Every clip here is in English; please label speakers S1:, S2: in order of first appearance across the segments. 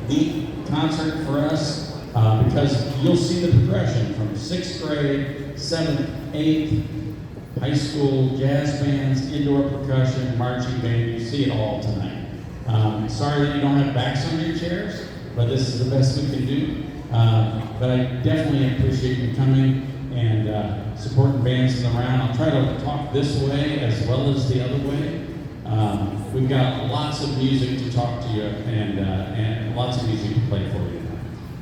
S1: neat concert for us because you'll see the progression from 6th grade, 7th, 8th, high school, jazz bands, indoor percussion, marching band. You see it all tonight. Sorry that you don't have backs on your chairs, but this is the best we can do. But I definitely appreciate you coming and supporting bands in the round. I'll try to talk this way as well as the other way. We've got lots of music to talk to you and lots of music to play for you.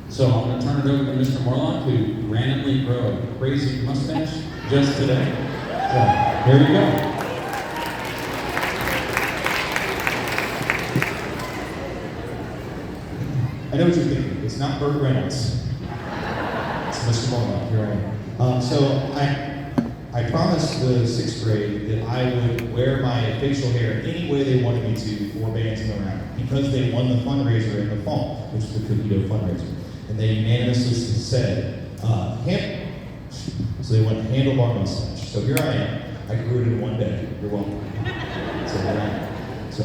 S1: So I'm going to turn it over to Mr. Morlock, who randomly grew a crazy mustache just today. So here we go.
S2: I know what you're thinking. It's not Burt Reynolds. It's Mr. Morlock. Here I am. So I promised the 6th grade that I would wear my facial hair any way they wanted me to for bands in the round because they won the fundraiser in the fall, which is the Cookie Dough fundraiser. And they unanimously said, so they went handlebar mustache. So here I am. I grew it in one day. You're welcome. So here I am. So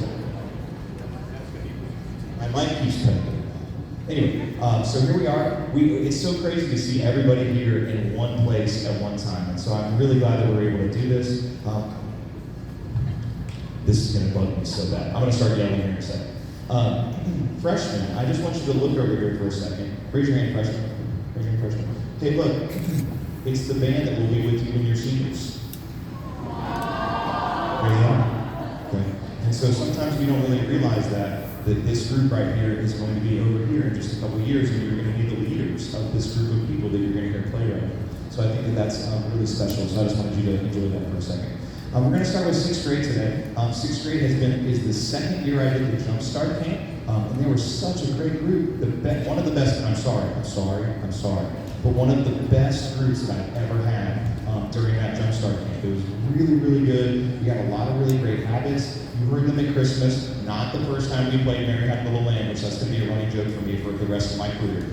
S2: my mic keeps cutting. Anyway, so here we are. It's so crazy to see everybody here in one place at one time. And so I'm really glad that we're able to do this. This is going to bug me so bad. I'm going to start yelling here in a second. Freshmen, I just want you to look over here for a second. Raise your hand, freshmen. Raise your hand, freshmen. Hey, look. It's the band that will be with you when you're seniors. There you are. Okay. And so sometimes we don't really realize that this group right here is going to be over here in just a couple of years, and you're going to be the leaders of this group of people that you're going to hear play right now. So I think that that's really special. So I just wanted you to enjoy that for a second. We're going to start with 6th grade today. 6th grade is the second year I did the Jumpstart camp, and they were such a great group. One of the best. I'm sorry. But one of the best groups that I've ever had during that Jumpstart camp. It was really, really good. We got a lot of really great habits. You heard them at Christmas. Not the first time we played Mary Had a Little Lamb, which that's going to be a running joke for me for the rest of my career.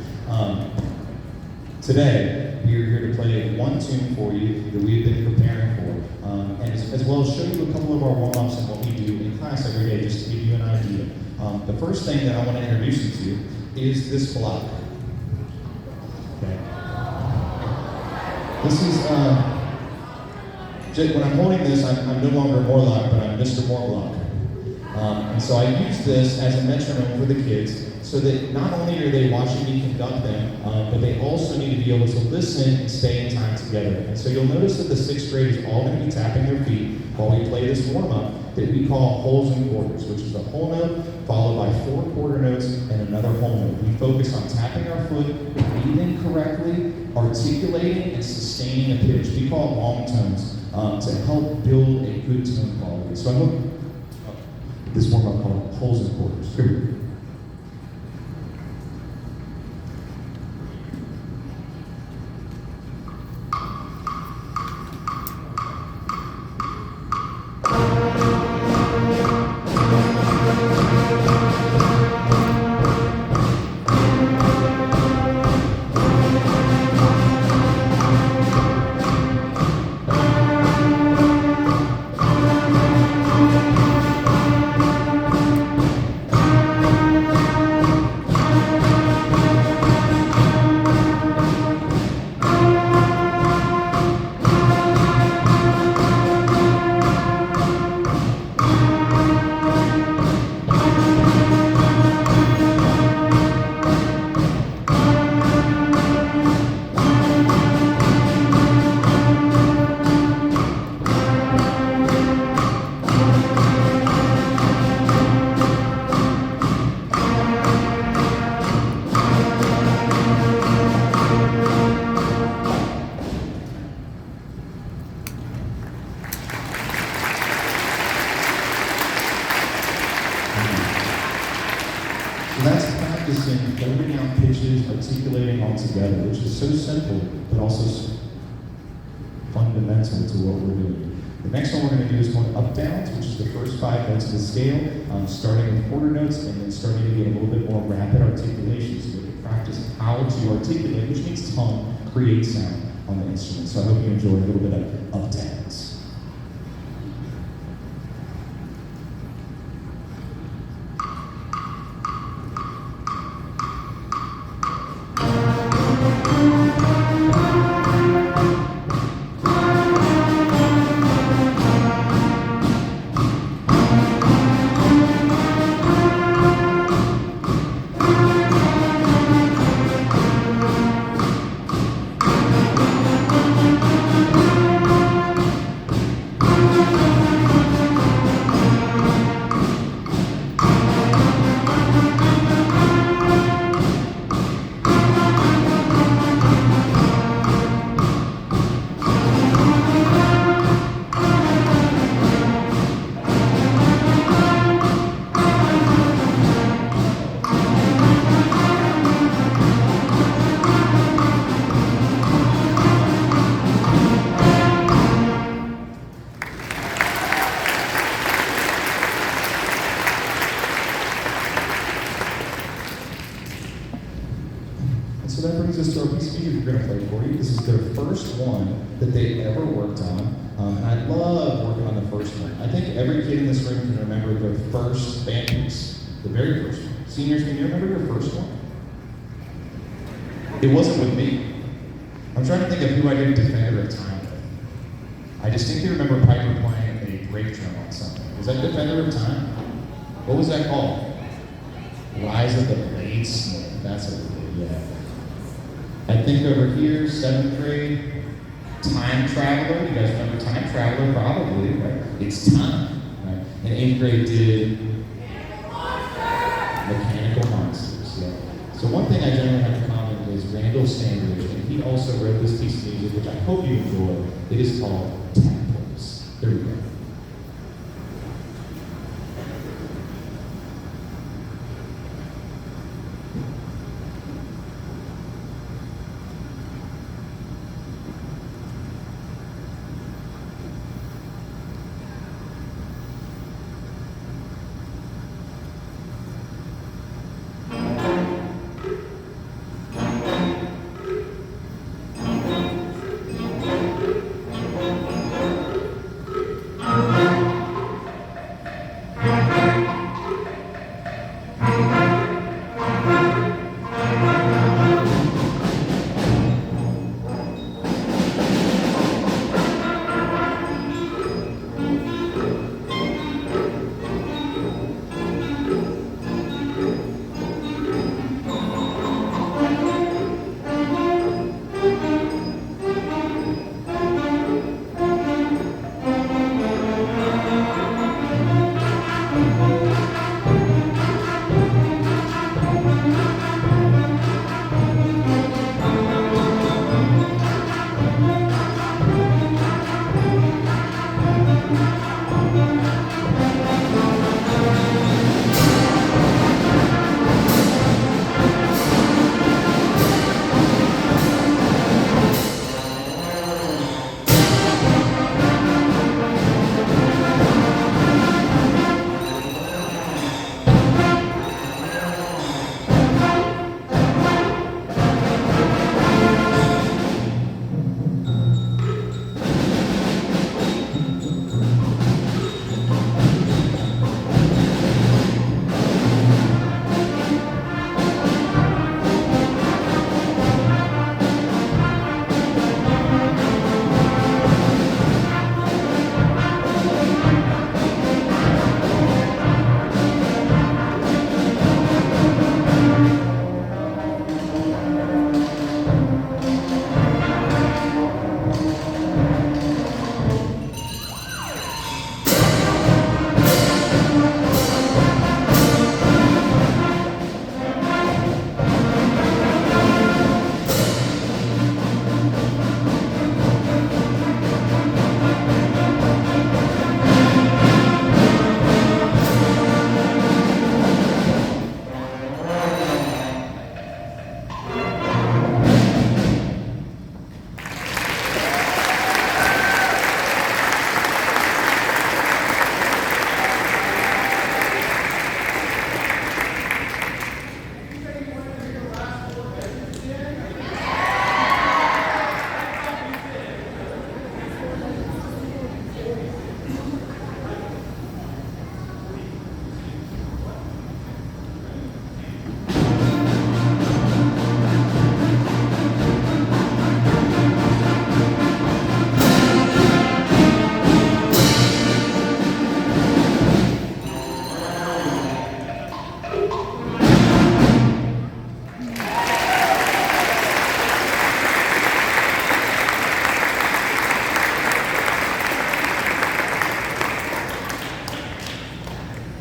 S2: Today, we are here to play one tune for you that we've been preparing for, and as well as show you a couple of our warm-ups and what we do in class every day, just to give you an idea. The first thing that I want to introduce you to is this block. Okay. This is, when I'm holding this, I'm no longer Morlock, but I'm Mr. Morlock. And so I use this as a metronome for the kids so that not only are they watching me conduct them, but they also need to be able to listen and stay in time together. And so you'll notice that the 6th grade is all going to be tapping their feet while we play this warm-up that we call holes and quarters, which is a whole note followed by 4 quarter notes and another whole note. We focus on tapping our foot, breathing correctly, articulating, and sustaining a pitch. We call it long tones to help build a good tone quality. So I hope this warm-up called holes and quarters. Here we go. So that's practicing holding out pitches, articulating all together, which is so simple, but also fundamental to what we're doing. The next one we're going to do is called up downs, which is the first 5 notes of the scale, starting with quarter notes and then starting to get a little bit more rapid articulation so we can practice how to articulate, which means tongue, create sound on the instrument. So I hope you enjoy a little bit of up downs. So that brings us to our piece of music we're going to play for you. This is their first one that they ever worked on. And I love working on the first one. I think every kid in this room can remember their first band piece, the very first one. Seniors, can you remember your first one? It wasn't with me. I'm trying to think of who I did Defender of Time with. I distinctly remember Piper playing a brake drum on something. Was that Defender of Time? What was that called? Rise of the Bladesmith. That's what we did, yeah. I think over here, 7th grade, Time Traveler. You guys remember Time Traveler? Probably, right? It's time, right? And 8th grade did Mechanical Monsters, yeah. So one thing I generally have in common is Randall Sandridge, and he also wrote this piece of music, which I hope you enjoy. It is called Tadpoles. Here we go.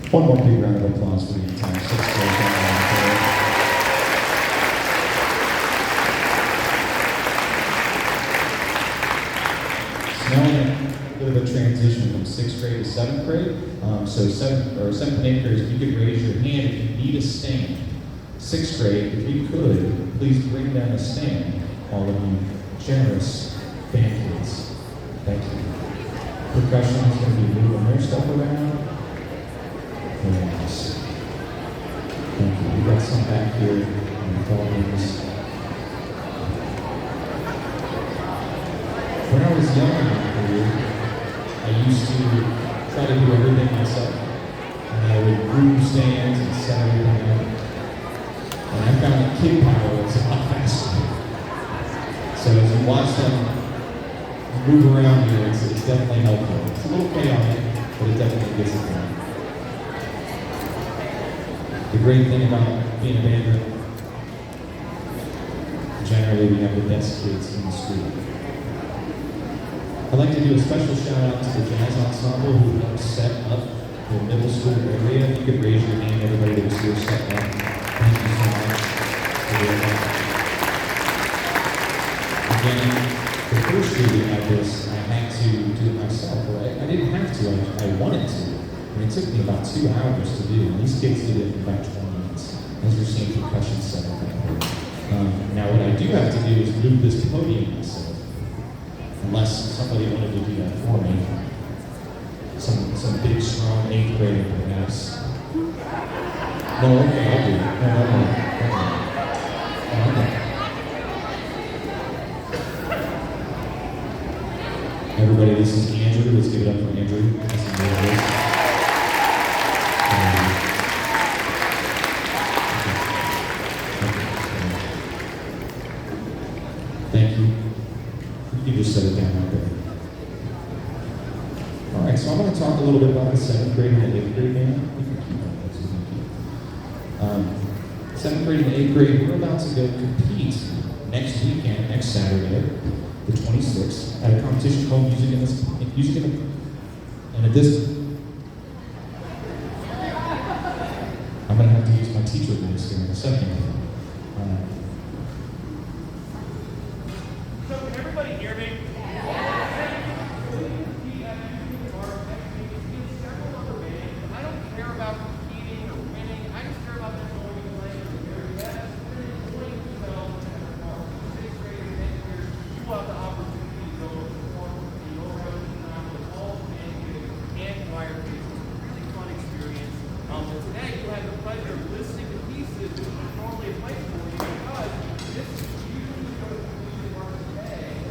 S2: One more big round of applause for the entire 6th grade band. So now we're going to a bit of a transition from 6th grade to 7th grade. So 7th and 8th grade, if you could raise your hand if you need a stand. 6th grade, if you could, please bring down a stand, all of you generous band kids. Thank you. Percussion is going to be moving their stuff around. Very nice. Thank you. We got some back here in the volumes. used to try to do everything myself. And I would move stands and set everything up. And I found that kid power was a lot faster. So as you watch them move around here, it's definitely helpful. It's a little chaotic, but it definitely gets it done. The great thing about being a band, generally we have the best kids in the school. I'd like to do a special shout out to the jazz ensemble who helped set up the middle school area. If you could raise your hand, everybody that was here setting up. Thank you so much for doing that. Again, the first year we had this, I had to do it myself, right? I didn't have to, I wanted to. And it took me about 2 hours to do. And these kids did it in about 20 minutes. As you're seeing percussion set up right here. Now what I do have to do is move this podium myself. Unless somebody wanted to do that for me. Some big, strong 8th grader, perhaps. No, okay, I'll do it. No. Everybody, this is Andrew. Let's give it up for Andrew. That's the name of this. Thank you. You can just set it down right there. All right, so I'm going to talk a little bit about the 7th grade and the 8th grade band. 7th grade and 8th grade, we're about to go compete next weekend, next Saturday, the 26th, at a competition called and at this, I'm going to have to use my teacher voice here in a second.
S3: So can everybody hear me? I don't care about competing or winning. I just care about them going and playing at the very best, enjoying themselves and their part. 6th grade and 8th grade, you will have the opportunity to go and perform in your own time with all the band kids and choir kids. It's a really fun experience. But today you have the pleasure of listening to pieces that would normally play for you because this is usually going to be the mark today.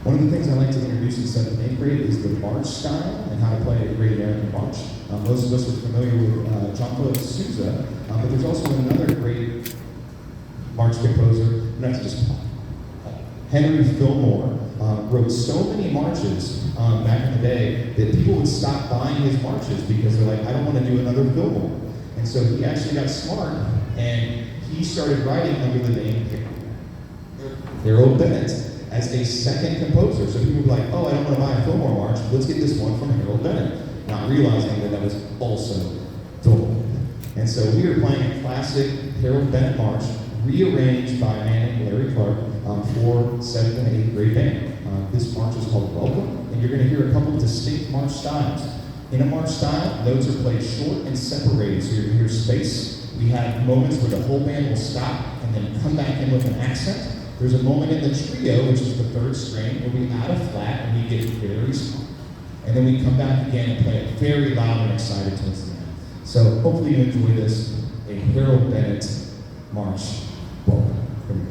S2: One of the things I like to introduce in 7th and 8th grade is the march style and how to play a great American march. Most of us are familiar with John-Philip Sousa, but there's also another great march composer, not just Henry Fillmore, wrote so many marches back in the day that people would stop buying his marches because they're like, I don't want to do another Fillmore. And so he actually got smart and he started writing under the name Harold Bennett as a second composer. So people were like, oh, I don't want to buy a Fillmore march, let's get this one from Harold Bennett, not realizing that that was also Fillmore. And so we are playing a classic Harold Bennett march, rearranged by a man named Larry Clark for 7th and 8th grade band. This march is called Welcome, and you're going to hear a couple of distinct march styles. In a march style, notes are played short and separated, so you're going to hear space. We have moments where the whole band will stop and then come back in with an accent. There's a moment in the trio, which is the 3rd string, where we add a flat and we get very strong. And then we come back again and play it very loud and excited towards the end. So hopefully you enjoy this, a Harold Bennett march. Welcome. Here we go.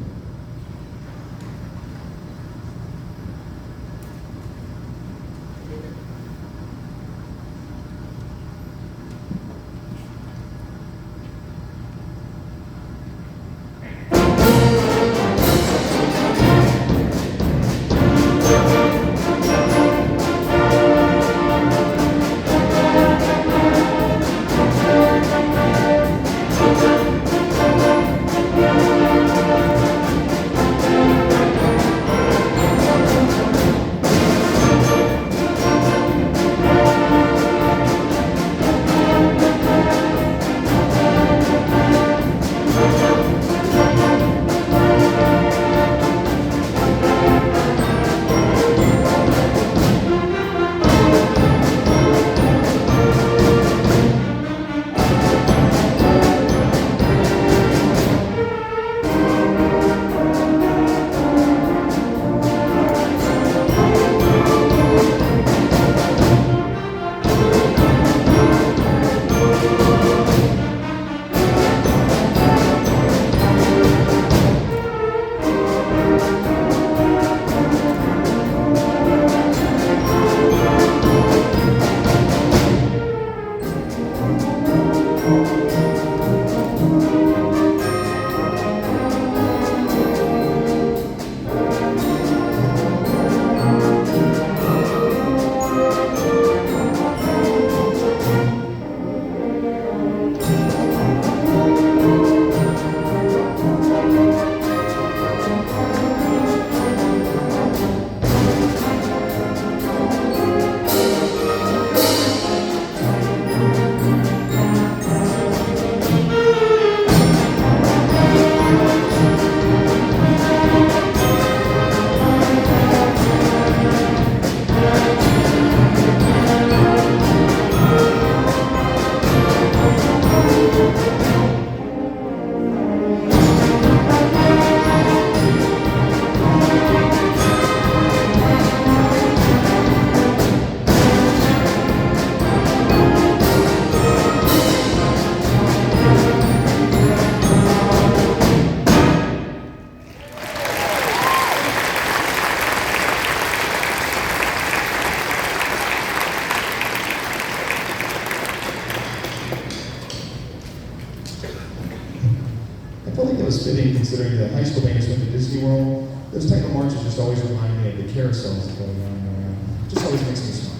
S2: was fitting considering that high school band just went to Disney World. Those type of marches just always remind me of the carousels that go around and around. Just always makes me smile.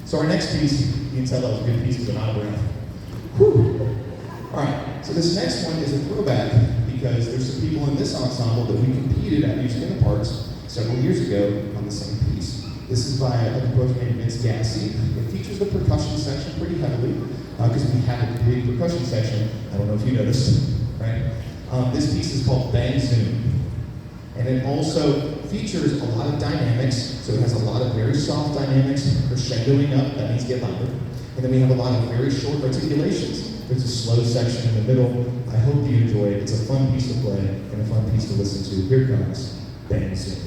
S2: So our next piece, you can tell that was a good piece, was an out of breath. Whew. All right, so this next one is a throwback because there's some people in this ensemble that we competed at Music in the Parks several years ago on the same piece. This is by a composer named Vince Gassi. It features the percussion section pretty heavily because we have a big percussion section. I don't know if you noticed, right? This piece is called Bang Zoom. And it also features a lot of dynamics, so it has a lot of very soft dynamics, crescendoing up, that means get louder. And then we have a lot of very short articulations. There's a slow section in the middle. I hope you enjoy it. It's a fun piece to play and a fun piece to listen to. Here comes Bang Zoom.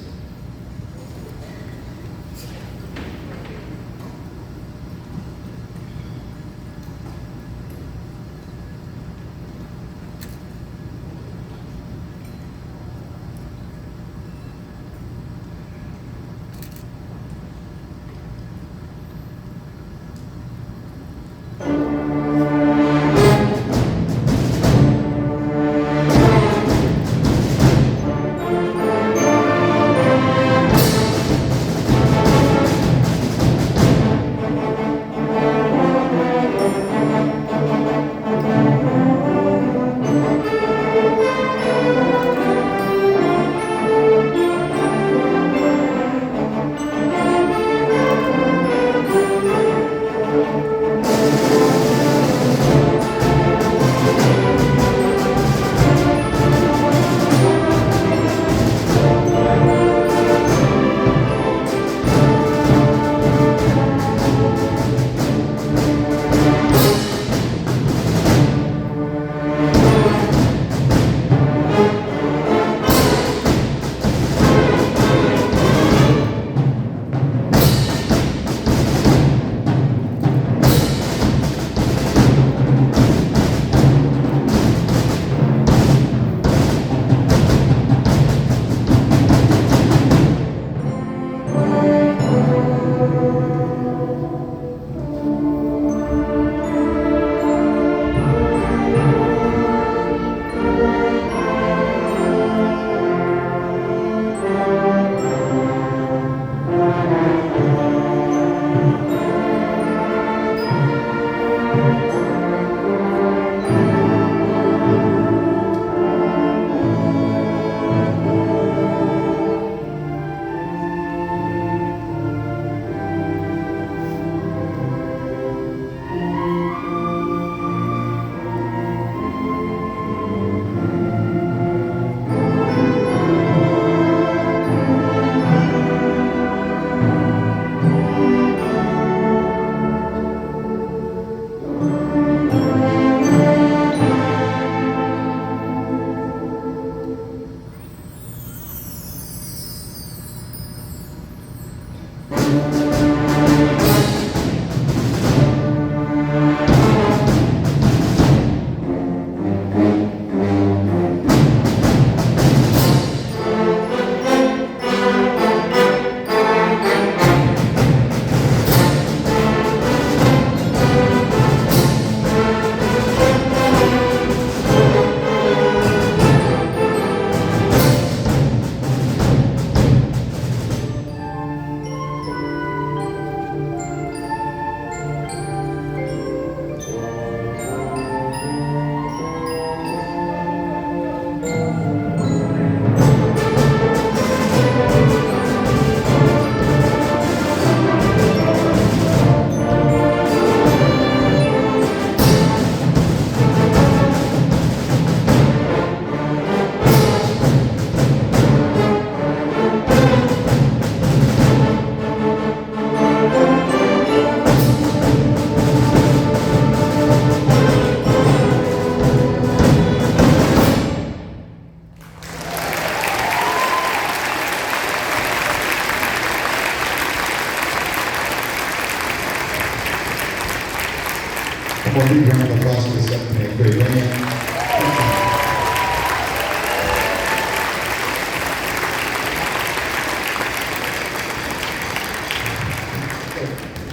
S2: One big round of applause for the 7th and 8th grade band.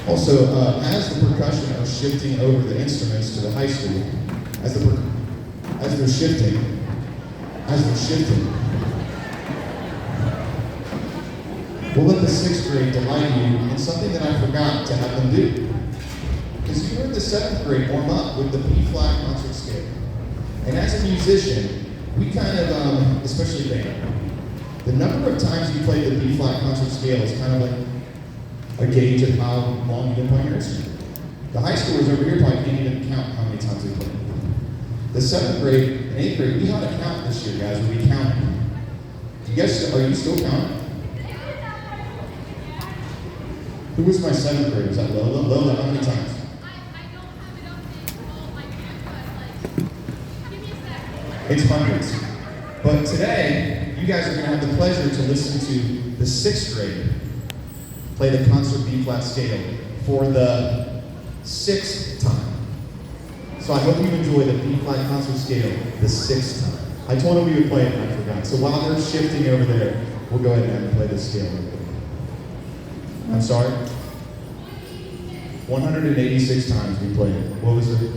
S2: Also, as the percussion are shifting over the instruments to the high school, as they're shifting, we'll let the 6th grade delight you in something that I forgot to have them do. Because you heard the 7th grade warm up with the B-flat concert scale. And as a musician, we kind of, especially band, the number of times you play the B-flat concert scale is kind of like a gauge of how long you've been playing your instrument. The high schoolers over here probably can't even count how many times they played. The 7th grade and 8th grade, we had a count this year, guys. We'll be counting. You guys, are you still counting? Who was my 7th grade? Was that Lola? Lola, how many times? It's hundreds. But today, you guys are going to have the pleasure to listen to the 6th grade play the concert B-flat scale for the 6th time. So I hope you enjoy the B-flat concert scale the 6th time. I told them we would play it and I forgot. So while they're shifting over there, we'll go ahead and play the scale real quick. I'm sorry? 186 times we played it. What was it?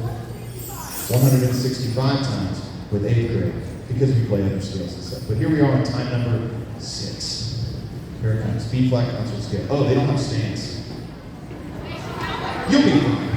S2: 165 times with 8th grade, because we play other scales and stuff. But here we are on time number 6. Here it comes. B-flat concert scale. Oh, they don't have stands. You'll be fine.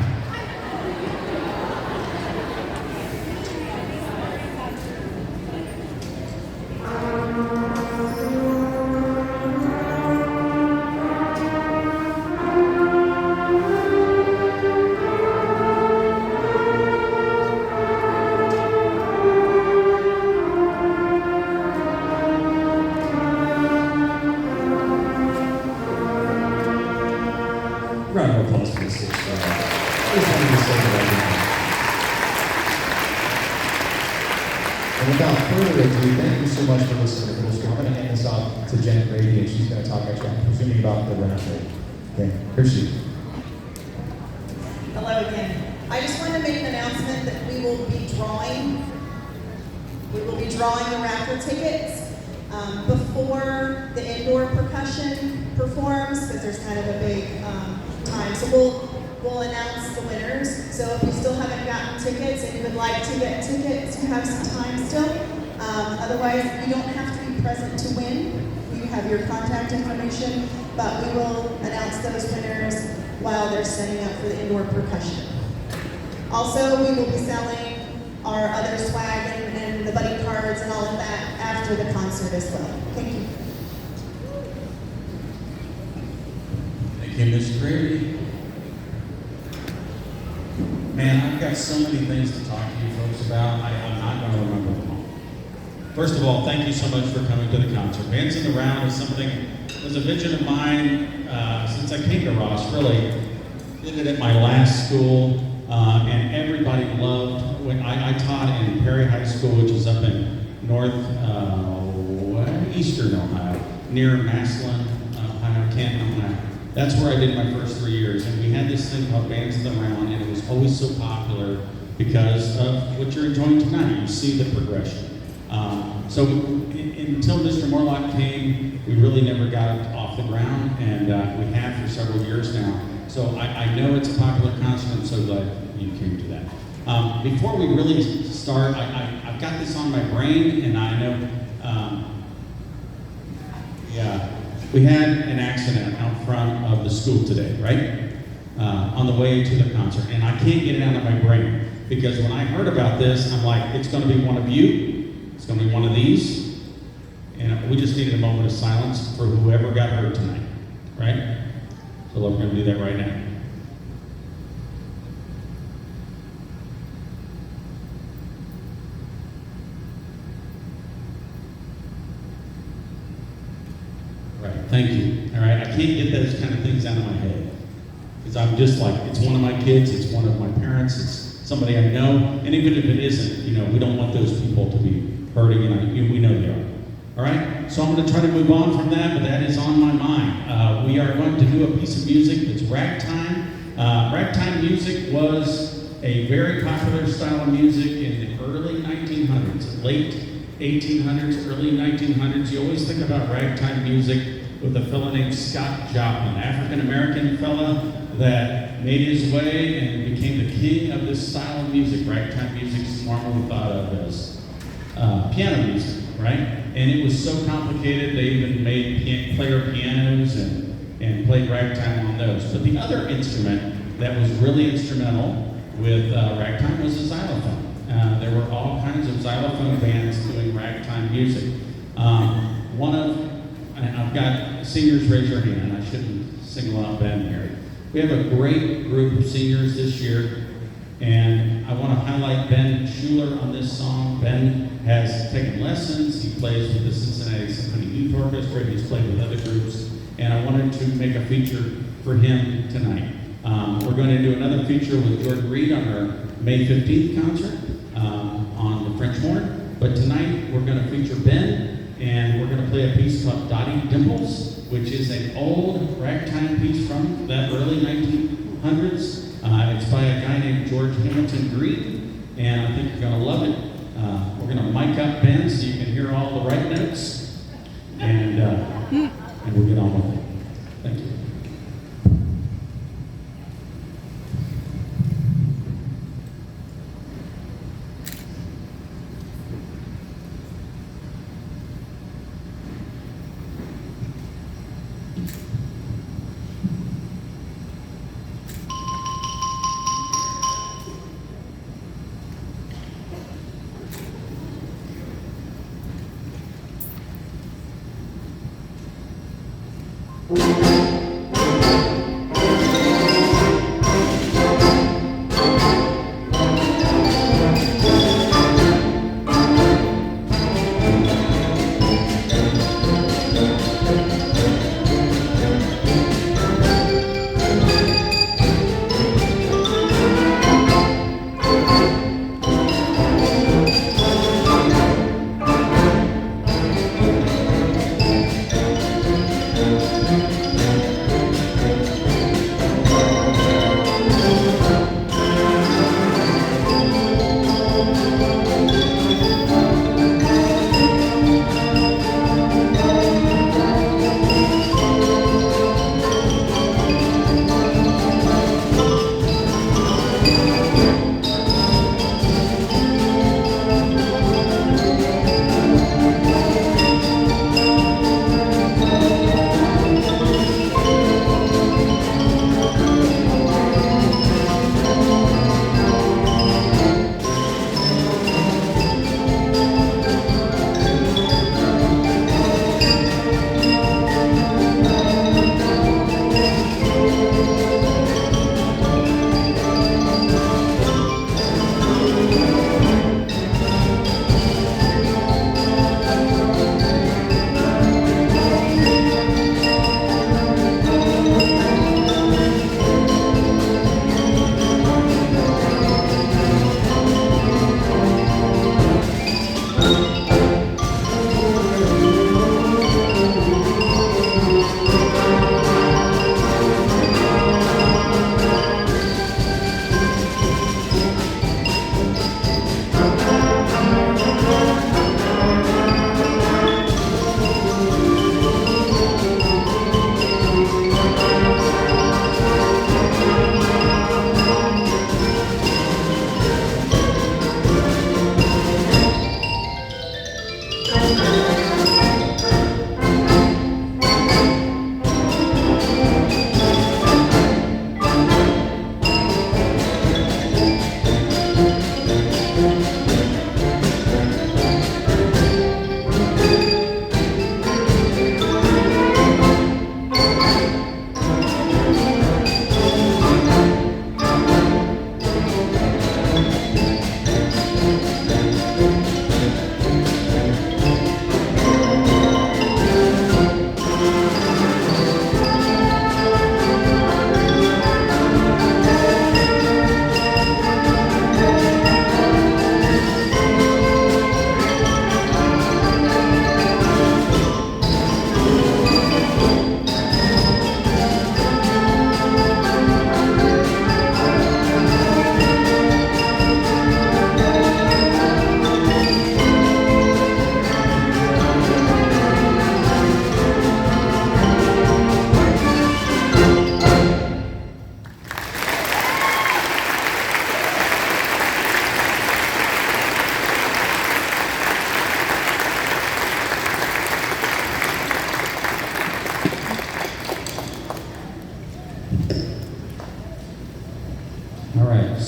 S2: Round of applause for the 6th grade. I just wanted to say that. And without further ado, thank you so much for listening to the school. I'm going to hand this off to Jen Grady, and she's going to talk, actually, I'm presuming about the round table. Okay, here she is.
S4: Hello again. I just wanted to make an announcement that we will be drawing the raffle tickets before the indoor percussion performs, because there's kind of a big time. So we'll announce the winners. So if you still haven't gotten tickets and you would like to get tickets, you have some time still. Otherwise, you don't have to be present to win. You have your contact information, but we will announce those winners while they're setting up for the indoor percussion. Also, we will be selling our other swag and the buddy cards and all of that after the concert as well. Thank you.
S1: Thank you, Ms. Grady. Man, I've got so many things to talk to you folks about. I'm not going to remember them all. First of all, thank you so much for coming to the concert. Dancing Around is something that was a vision of mine since I came to Ross, really. Did it at my last school, and everybody loved. When I taught in Perry High School, which is up in eastern Ohio, near Massillon, Ohio, Canton, Ohio. That's where I did my first 3 years, and we had this thing called Dancing Around, and it was always so popular because of what you're enjoying tonight. You see the progression. So until Mr. Morlock came, we really never got it off the ground, and we have for several years now. So I know it's a popular concert. I'm so glad you came to that. Before we really start, I've got this on my brain, and I know, we had an accident out front of the school today, right? On the way to the concert, and I can't get it out of my brain, because when I heard about this, I'm like, it's going to be one of you, it's going to be one of these, and we just needed a moment of silence for whoever got hurt tonight, right? So we're going to do that right now. Right, thank you. All right, I can't get those kind of things out of my head. Because I'm just like, it's one of my kids, it's one of my parents, it's somebody I know, and even if it isn't, we don't want those people to be hurting, and we know they are. All right, so I'm going to try to move on from that, but that is on my mind. We are going to do a piece of music that's ragtime. Ragtime music was a very popular style of music in the early 1900s, late 1800s, early 1900s. You always think about ragtime music with a fellow named Scott Joplin, African-American fella that made his way and became the king of this style of music. Ragtime music is normally thought of as piano music, right? And it was so complicated, they even made player pianos and played ragtime on those. But the other instrument that was really instrumental with ragtime was the xylophone. There were all kinds of xylophone bands doing ragtime music. I've got seniors raise your hand. I shouldn't single out Ben here. We have a great group of seniors this year, and I want to highlight Ben Schuler on this song. Ben has taken lessons. He plays with the Cincinnati Symphony Youth Orchestra. He's played with other groups, and I wanted to make a feature for him tonight. We're going to do another feature with Jordan Reed on our May 15th concert on the French horn, but tonight we're going to feature Ben, and we're going to play a piece called Dottie Dimples, which is an old ragtime piece from that early 1900s. It's by a guy named George Hamilton Green, and I think you're going to love it. We're going to mic up Ben so you can hear all the right notes, and we'll get on with it. Thank you.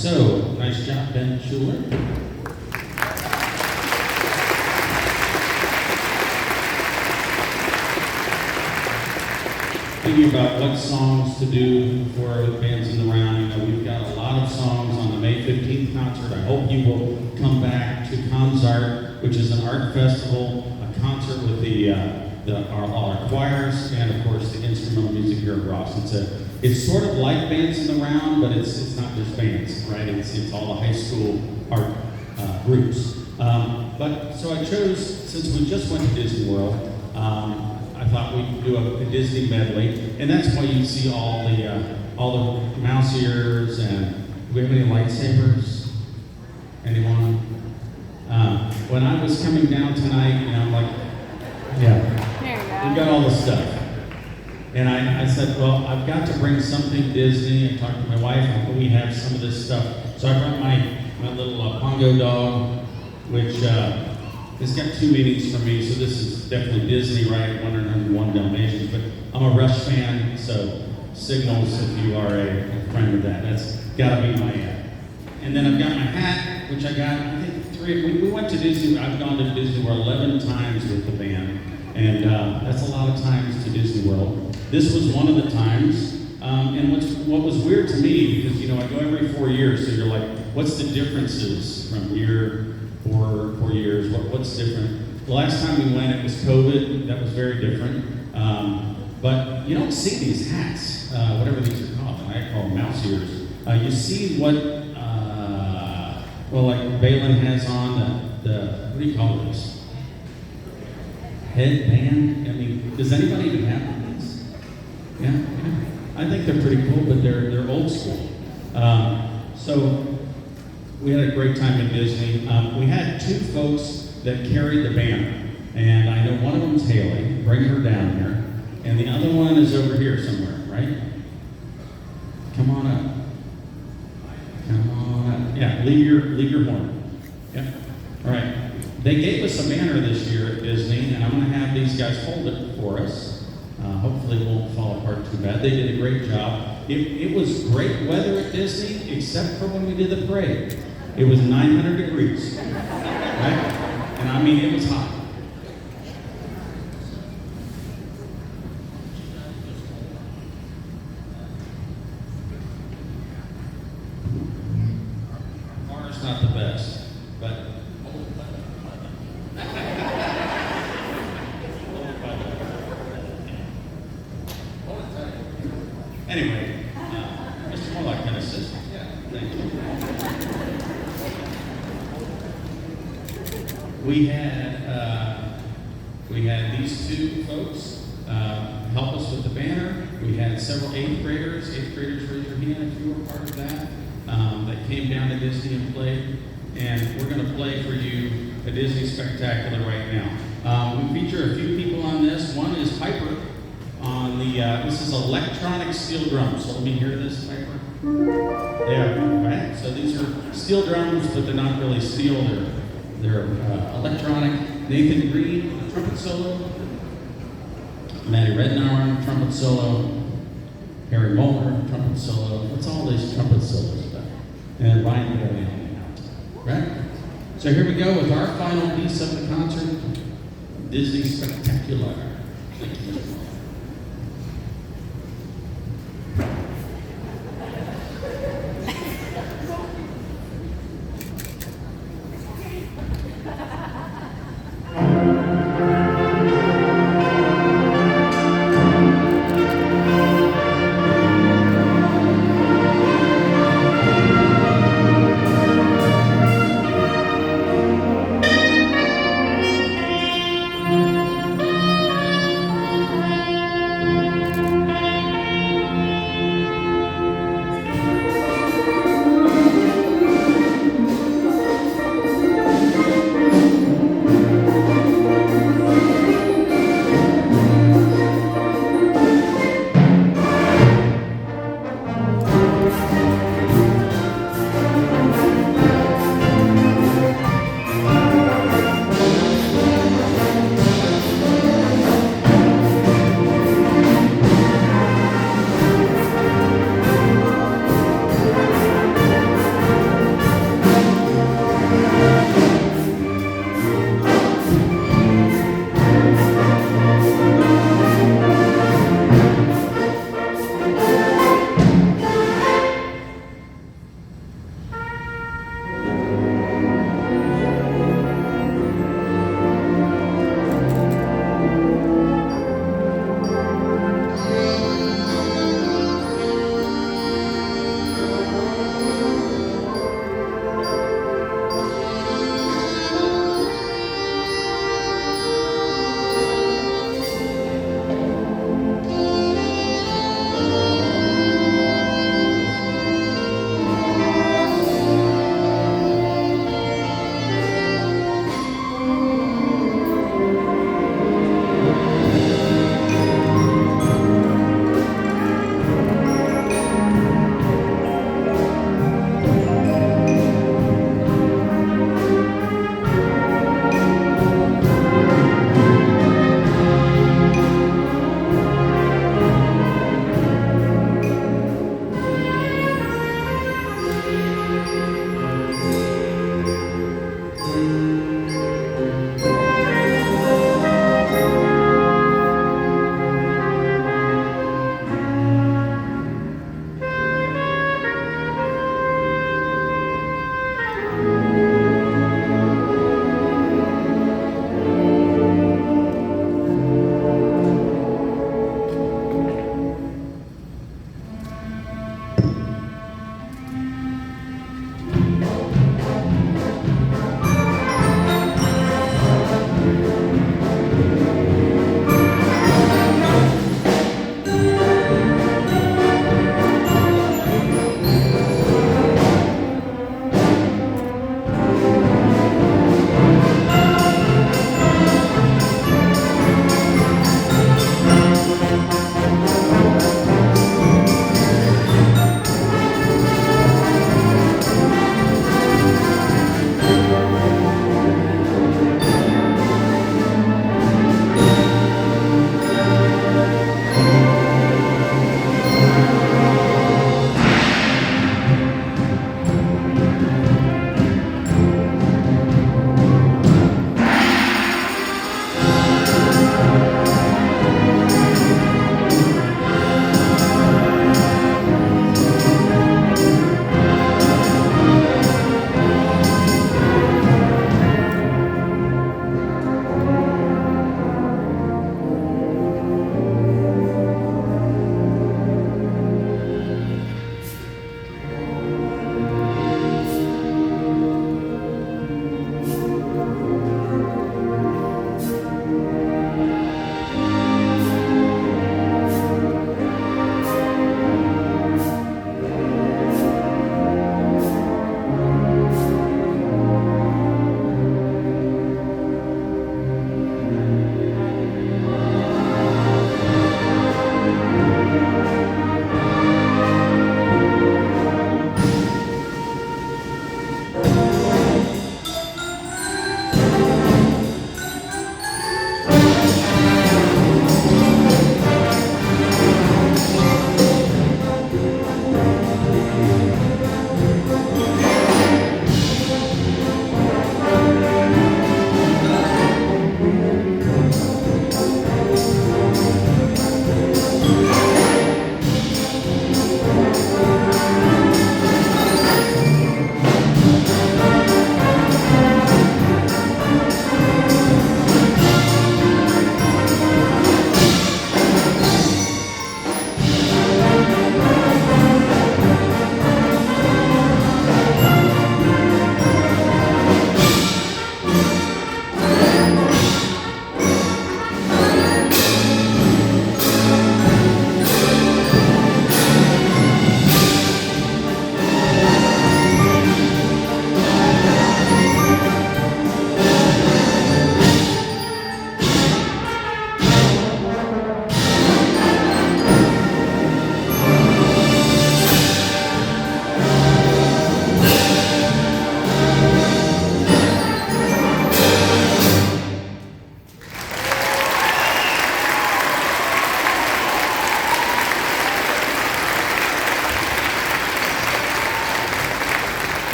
S1: so nice job, Ben Schuler. Thinking about what songs to do for the bands in the round. You know, we've got a lot of songs on the May 15th concert. I hope you will come back to ComsArt, which is an art festival, a concert with our choirs, and of course the instrumental music here at Ross. It's sort of like bands in the round, but it's not just bands, right? It's all the high school art groups. But so I chose, since we just went to Disney World, I thought we'd do a Disney medley, and that's why you see all the mouse ears. And do we have any lightsabers? Anyone? When I was coming down tonight, you know, I'm like, yeah,
S5: There you
S1: we
S5: go.
S1: got all the stuff. And I said, well, I've got to bring something Disney. I talked to my wife, and we have some of this stuff. So I brought my little Pongo dog, which has got 2 meanings for me. So this is definitely Disney, right? 101 Dalmatians. But I'm a Rush fan, so signals if you are a friend of that. That's got to be my And then I've got my hat, which I got, I think, 3. We went to Disney. I've gone to Disney World 11 times with the band. And that's a lot of times to Disney World. This was one of the times. And what was weird to me, because, you know, I go every 4 years, so you're like, what's the differences from year 4 years? What's different? The last time we went, it was COVID. That was very different. But you don't see these hats, whatever these are called. I call them mouse ears. You see what, like Balin has on the what do you call this? Headband? I mean, does anybody even have one of these? Yeah? I think they're pretty cool, but they're old school. So we had a great time at Disney. We had 2 folks that carried the banner, and I know one of them's Haley. Bring her down here, and the other one is over here somewhere, right? Come on up. Come on up. Yeah, leave your horn. Yep. All right. They gave us a banner this year at Disney, and I'm going to have these guys hold it for us. Hopefully it won't fall apart too bad. They did a great job. It was great weather at Disney, except for when we did the parade. It was 900 degrees, right? And I mean, it was hot. Ours not the best, but anyway, Mr. Morlock can assist. Yeah, thank you. We had these 2 folks help us with the banner. We had several 8th graders. 8th graders, raise your hand if you were part of that. That came down to Disney and played. And we're going to play for you a Disney Spectacular right now. We feature a few people on this. One is Piper on the, this is electronic steel drums. So let me hear this, Piper. There, right? So these are steel drums, but they're not really steel. They're electronic. Nathan Green, trumpet solo. Maddie Rednauer on trumpet solo. Harry Moeller, trumpet solo. What's all these trumpet solos about? And Ryan Bailey on the out. Right? So here we go with our final piece of the concert, Disney Spectacular. Thank you.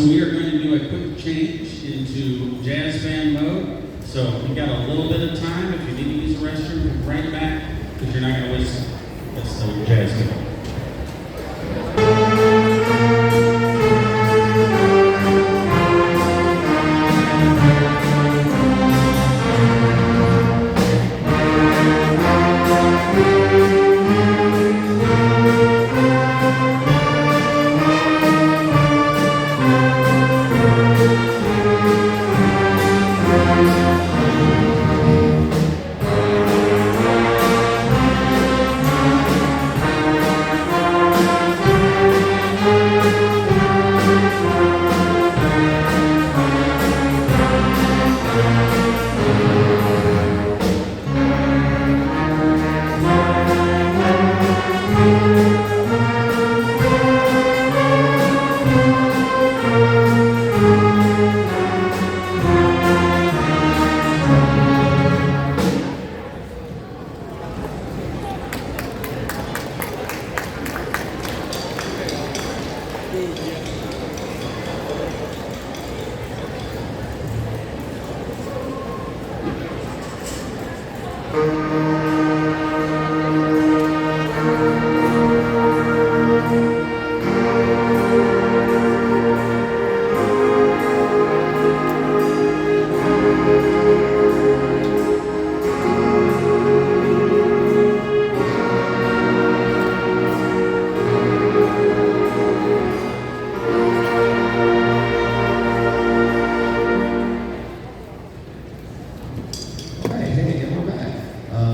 S1: we are going to do a quick change into jazz band mode. So if you've got a little bit of time, if you need to use the restroom, come right back, because you're not going to listen. That's the jazz band.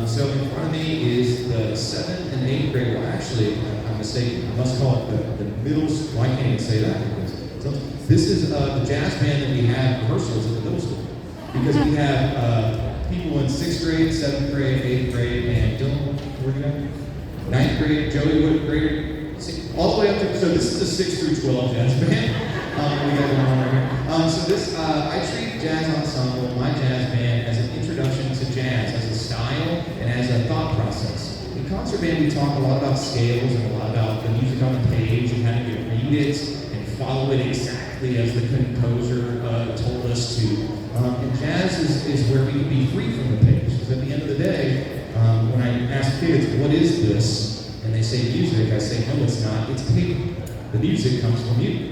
S2: So in front of me is the 7th and 8th grade. Well, actually, I'm mistaken. I must call it the middle school. Why can't you say that? Because this is the jazz band that we have rehearsals at the middle school. Because we have people in 6th grade, 7th grade, 8th grade, and Dylan, where you go? 9th grade, Joey, what grade? All the way up to, so this is the 6th through 12 jazz band. We got one right here. So this, I treat Jazz Ensemble, my jazz band, as an introduction to jazz, as a style and as a thought process. In concert band, we talk a lot about scales and a lot about the music on the page and having to read it and follow it exactly as the composer told us to. And jazz is where we can be free from the page. Because at the end of the day, when I ask kids, what is this? And they say music, I say, no, it's not. It's paper. The music comes from you.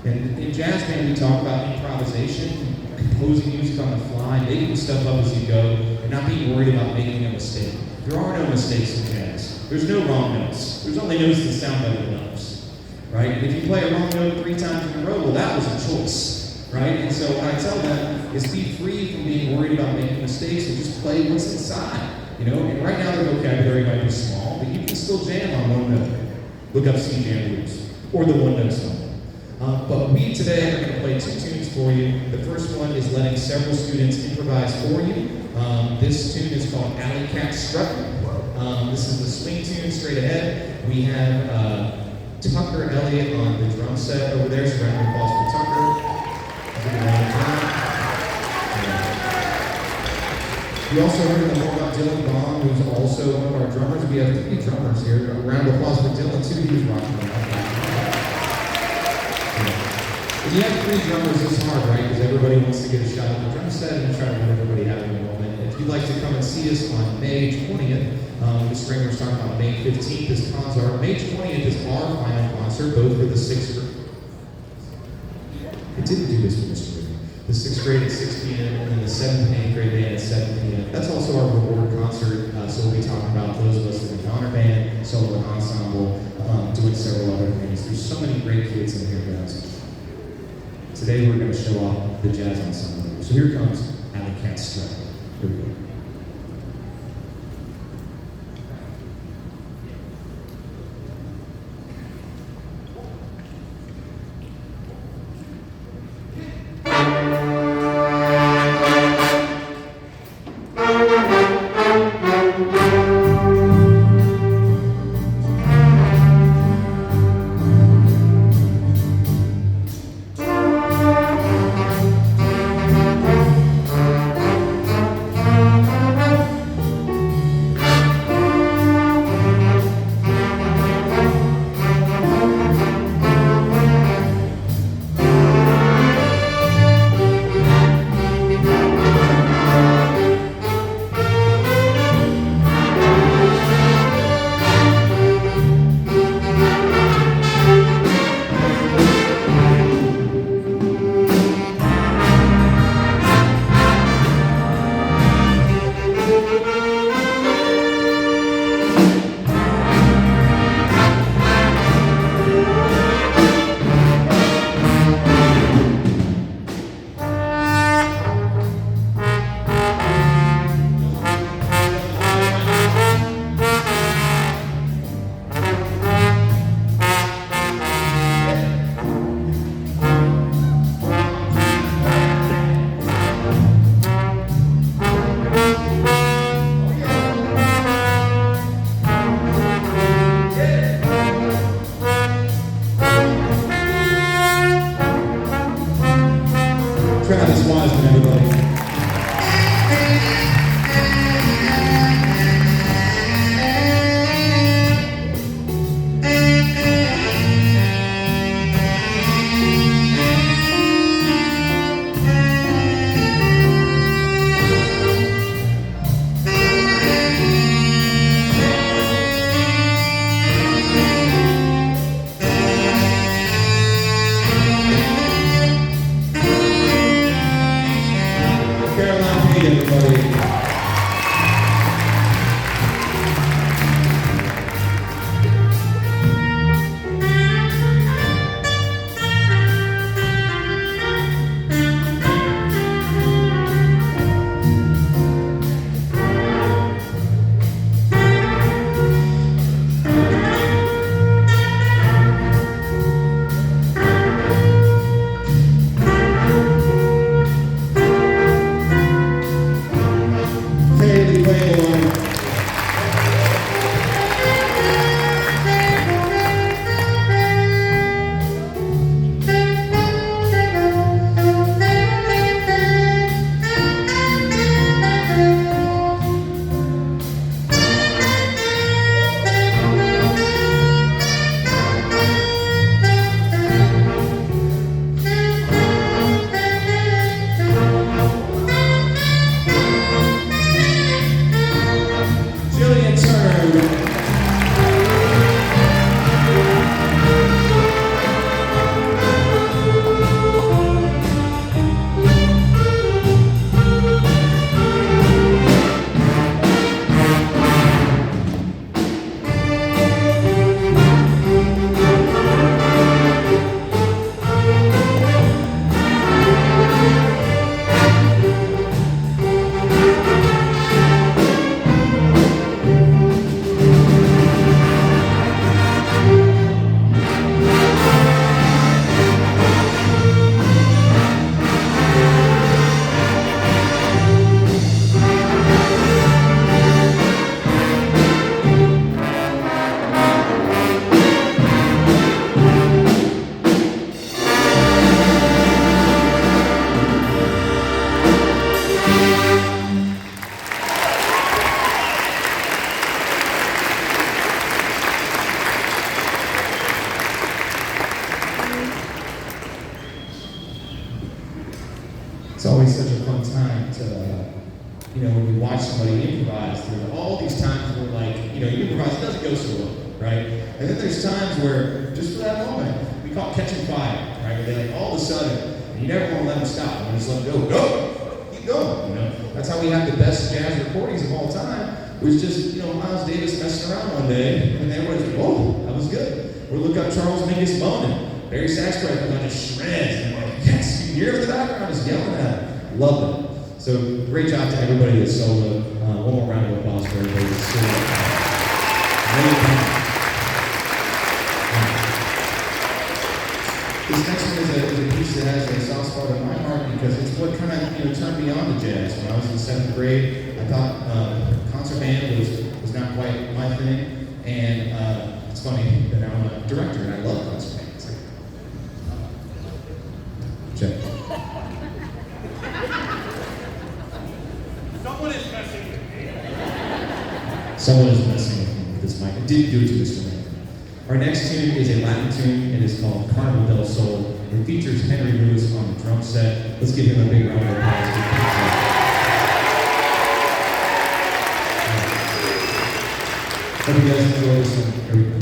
S2: And in jazz band, we talk about improvisation, composing music on the fly, making stuff up as you go, and not being worried about making a mistake. There are no mistakes in jazz. There's no wrong notes. There's only notes that sound better than others, right? If you play a wrong note 3 times in a row, well, that was a choice, right? And so what I tell them is be free from being worried about making mistakes and just play what's inside, you know? And right now, the vocabulary might be small, but you can still jam on one note. Look up C jam blues, or the one note song. But we today are going to play 2 tunes for you. The first one is letting several students improvise for you. This tune is called Alley Cat Strut. This is the swing tune straight ahead. We have Tucker Elliott on the drum set over there, so round of applause for Tucker. We also heard more about Dylan Bond, who's also one of our drummers. We have 3 drummers here. A round of applause for Dylan, too. He was rocking around. When you have 3 drummers, it's hard, right? Because everybody wants to get a shot at the drum set and try to let everybody have a moment. If you'd like to come and see us on May 20th, the spring we're talking about May 15th is concert. May 20th is our final concert, both for the 6th grade. It didn't do this for Mr. Ritter. The 6th grade at 6 p.m. and then the 7th and 8th grade band at 7 p.m. That's also our reward concert, so we'll be talking about those of us in the honor band, solo and ensemble, doing several other things. There's so many great kids in here, guys. Today we're going to show off the jazz ensemble. So here comes Alley Cat Strut. Here we go. everybody. Caroline Payne, everybody. Haley Wayne. Julian Turner. It's always such a fun time to, when you watch somebody improvise. There's all these times where, you improvise, it doesn't go so well, right? And then there's times where, just for that moment, we call it catching fire, right? Where they all of a sudden, and you never want to let them stop. You just let them go, keep going, That's how we have the best jazz recordings of all time. It was just, Miles Davis messing around one day, and everybody's like, whoa, that was good. Or look up Charles Mingus moaning. Barry sax player comes on just shreds, and I'm like, yes, you can hear it in the background, just yelling at it. Loved it. So great job to everybody that soloed. One more round of applause for everybody that's soloed. This next one is a piece that has a soft spot in my heart because it's what kind of turned me on to jazz. When I was in 7th grade, I thought concert band was not quite my thing, and it's funny that now I'm a director and I love concert bands. Check.
S3: Someone is messing with me.
S2: Someone is messing with me with this mic. I didn't do it to Mr. Lane. Our next tune is a Latin tune. It is called Carnival del Sol. It features Henry Lewis on the drum set. Let's give him a big round of applause. Hope you guys enjoy this one. Here we go.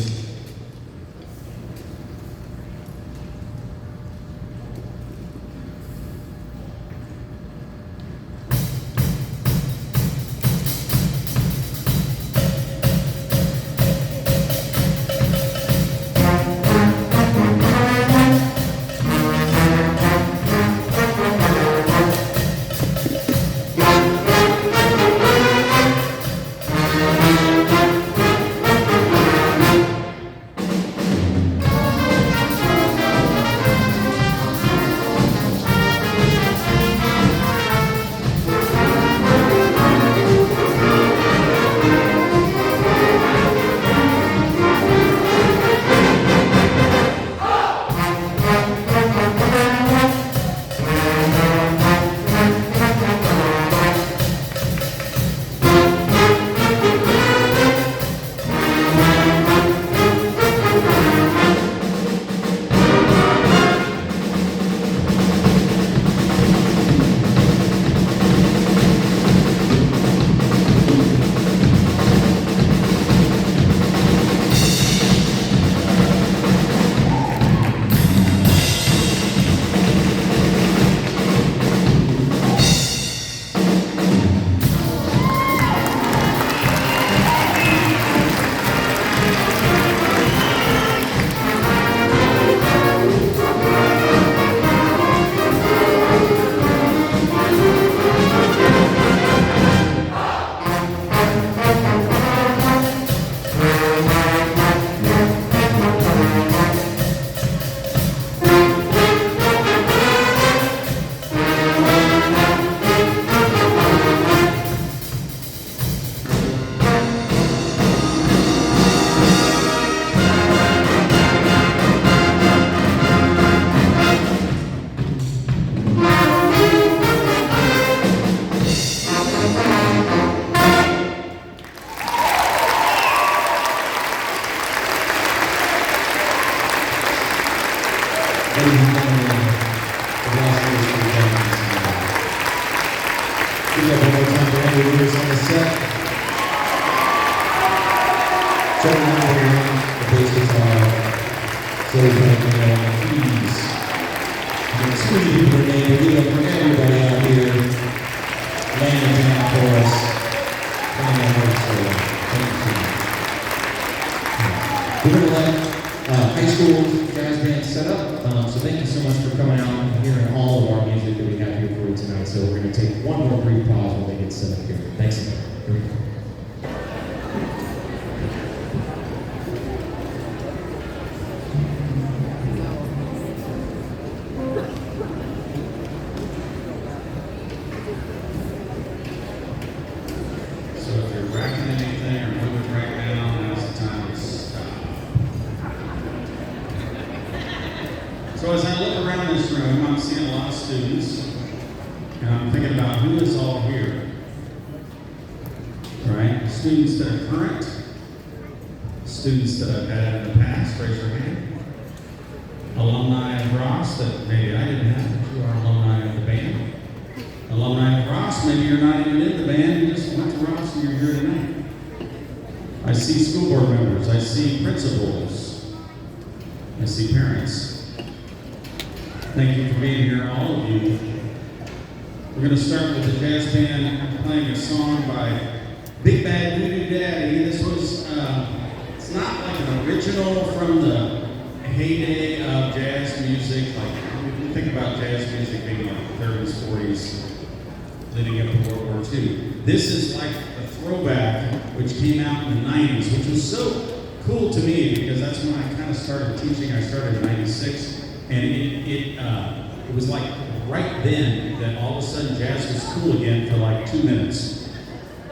S2: Give that one more time for any leaders on the set. Check it out, everyone. The bass guitar. Silly piano, keys. There's too many people to name. Give it up for everybody out here. Laying it down for us. Playing that hard solo. Thank you. We're going to let high school jazz band set up. So thank you so much for coming out and hearing all of our music that we have here for you tonight. So we're going to take one more brief pause while they get set up here. Thanks again. Here we go.
S1: So if you're racking anything or moving right now, now's the time to stop. So as I look around this room, I'm seeing a lot of students, and I'm thinking about who is all here. Right? Students that are current, students that I've had in the past, raise your hand. Alumni of Ross that maybe I didn't have, but you are alumni of the band. Alumni of Ross, maybe you're not even in the band, you just went to Ross and you're here tonight. I see school board members, I see principals, I see parents. Thank you for being here, all of you. We're going to start with the jazz band playing a song by Big Bad Voodoo Daddy. This was, it's not like an original from the heyday of jazz music. Like, we think about jazz music being like the 30s, 40s, leading up to World War II. This is like a throwback, which came out in the 90s, which was so cool to me because that's when I kind of started teaching. I started in 96. And it was like right then that all of a sudden jazz was cool again for like 2 minutes,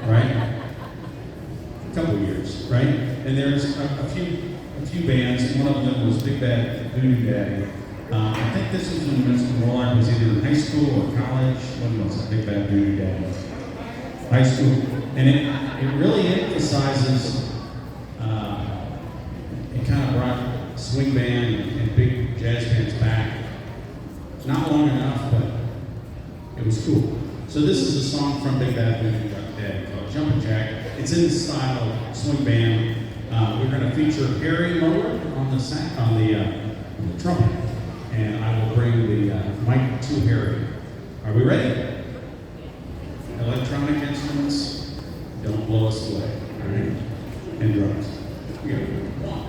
S1: right? A couple of years, right? And there's a few bands. One of them was Big Bad Voodoo Daddy. I think this was when Mr. Rollard was either in high school or college. When was it? Big Bad Voodoo Daddy. High school. And it really emphasizes, it kind of brought swing band and big jazz bands back. Not long enough, but it was cool. So this is a song from Big Bad Voodoo Daddy called Jumpin' Jack. It's in the style of swing band. We're going to feature Harry Mower on the trumpet, and I will bring the mic to Harry. Are we ready? Electronic instruments, don't blow us away, all right? And drums. Here we go. 1.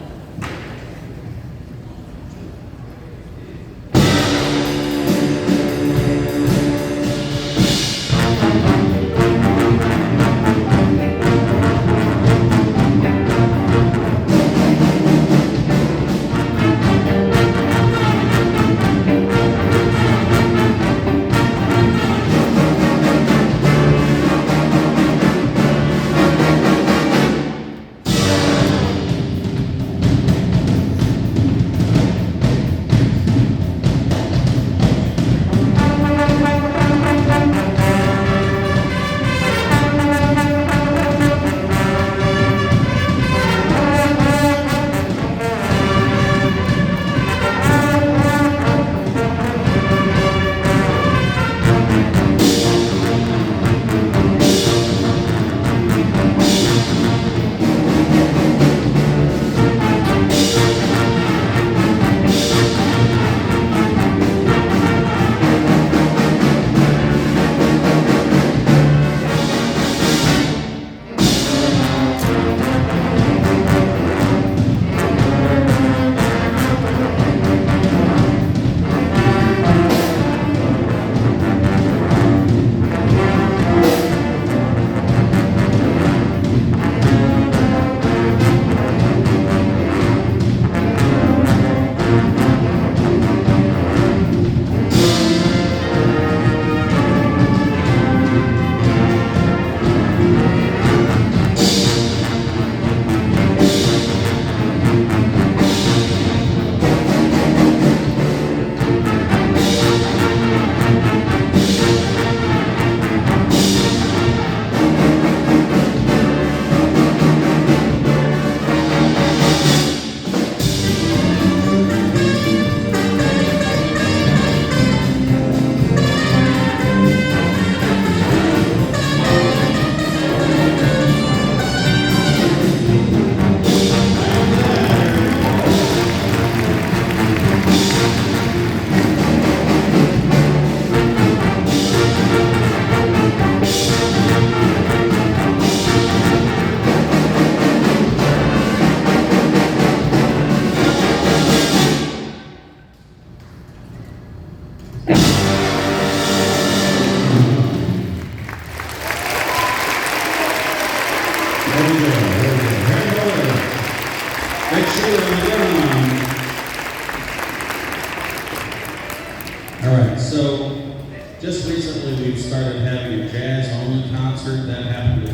S1: concert that happened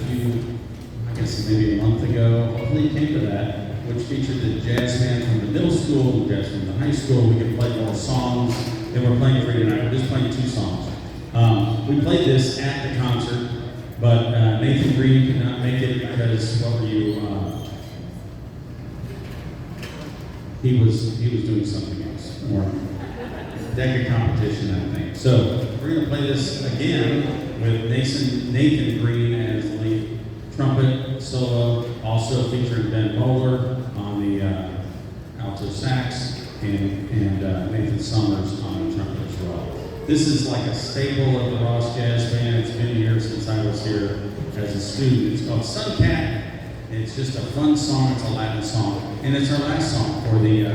S1: I guess maybe a month ago. Hopefully you came to that, which featured the jazz band from the middle school, the jazz from the high school. We can play more songs than we're playing for you tonight. We're just playing 2 songs. We played this at the concert, but Nathan Green could not make it because, what were you, he was doing something else, more decade competition, I think. So we're going to play this again with Nathan Green as the lead trumpet solo, also featuring Ben Bowler on the alto sax and Nathan Summers on the trumpet as well. This is like a staple of the Ross Jazz Band. It's been here since I was here as a student. It's called Suncat. It's just a fun song. It's a Latin song, and it's our last song for the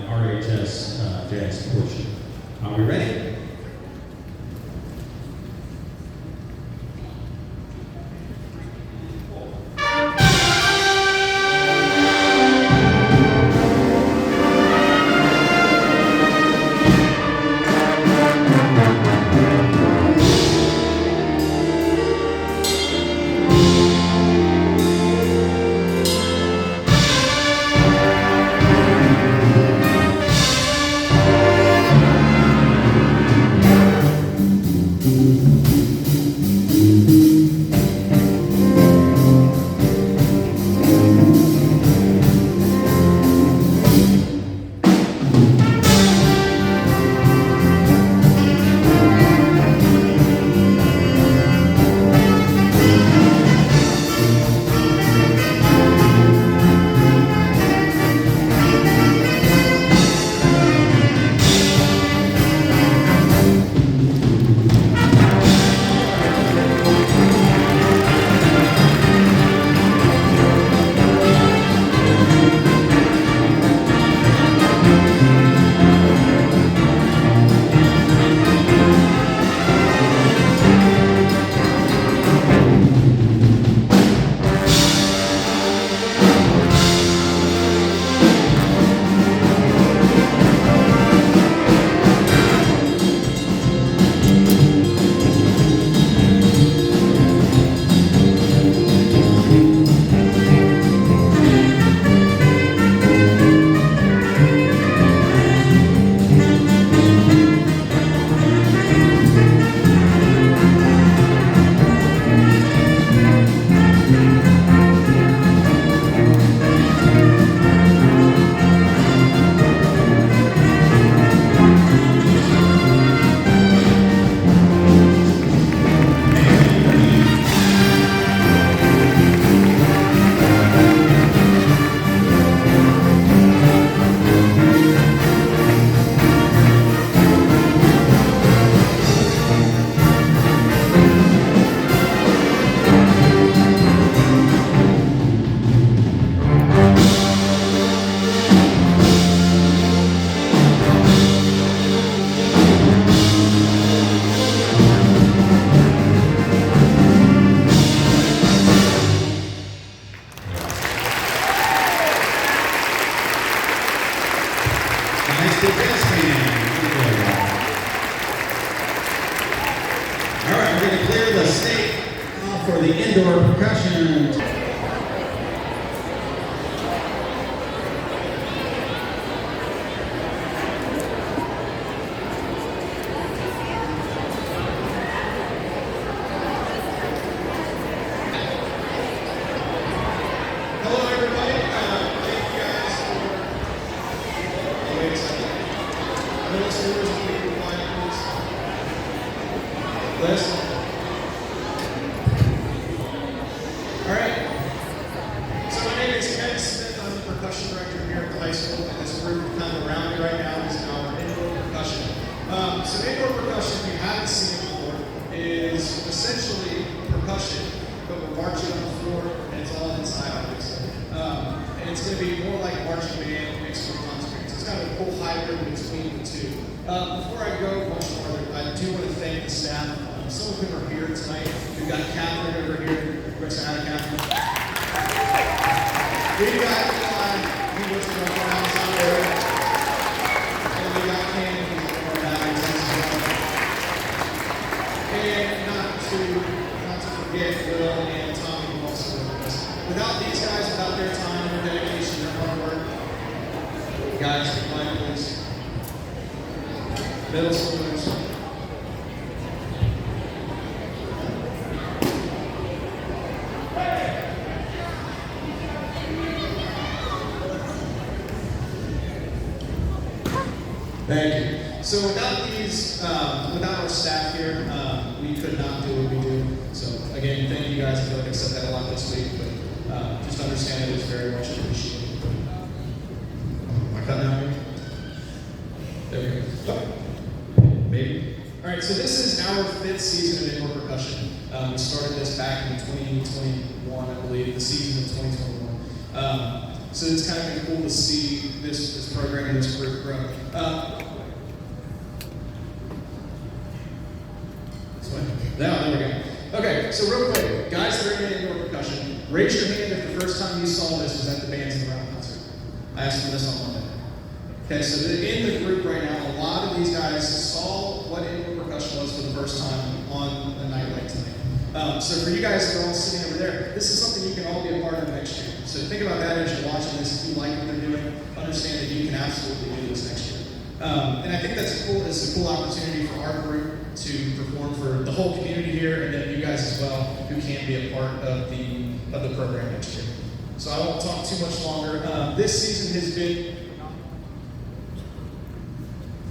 S1: RHS jazz portion. Are we ready? For the indoor percussion.
S3: Hello, everybody. Thank you guys for. Wait a second. Middle schoolers, can you be quiet, please? Liz? All right. So my name is Ken Smith. I'm the percussion director here at the high school, and this group kind of around me right now is our indoor percussion. So indoor percussion, if you haven't seen it before, is essentially percussion, but we're marching on the floor, and it's all inside of this. And it's going to be more like marching band mixed with concert. So it's kind of a cool hybrid between the two. Before I go much farther, I do want to thank the staff. Some of them are here tonight. We've got Catherine over here. We're saying hi, Catherine. We've got Eli, he works for our house out there. And we got Ken, he's one of our guys as well. And not to
S5: forget Will and Tommy who also work with us. Without these guys, without their time, their dedication, their hard work, guys, line please. Middle schoolers. Thank you. So without these, without our staff here, we could not do what we do. So again, thank you guys. I feel like I said that a lot this week, but just understand it is very much appreciated. Am I cutting out here? There we go. Maybe. All right. So this is our 5th season of indoor percussion. We started this back in 2021, I believe, the season of 2021. So it's kind of been cool to see this program and this group grow. There we go. Okay, so real quick, guys that are in indoor percussion, raise your hand if the first time you saw this was at the Bands in the Round concert. I asked for this on Monday. Okay, so in the group right now, a lot of these guys saw what indoor percussion was for the first time on a night like tonight. So for you guys that are all sitting over there, this is something you can all be a part of next year. So think about that as you're watching this. If you like what they're doing, understand that you can absolutely do this next year. And I think that's cool. It's a cool opportunity for our group to perform for the whole community here, and then you guys as well, who can be a part of the program next year. So I won't talk too much longer. This season has been.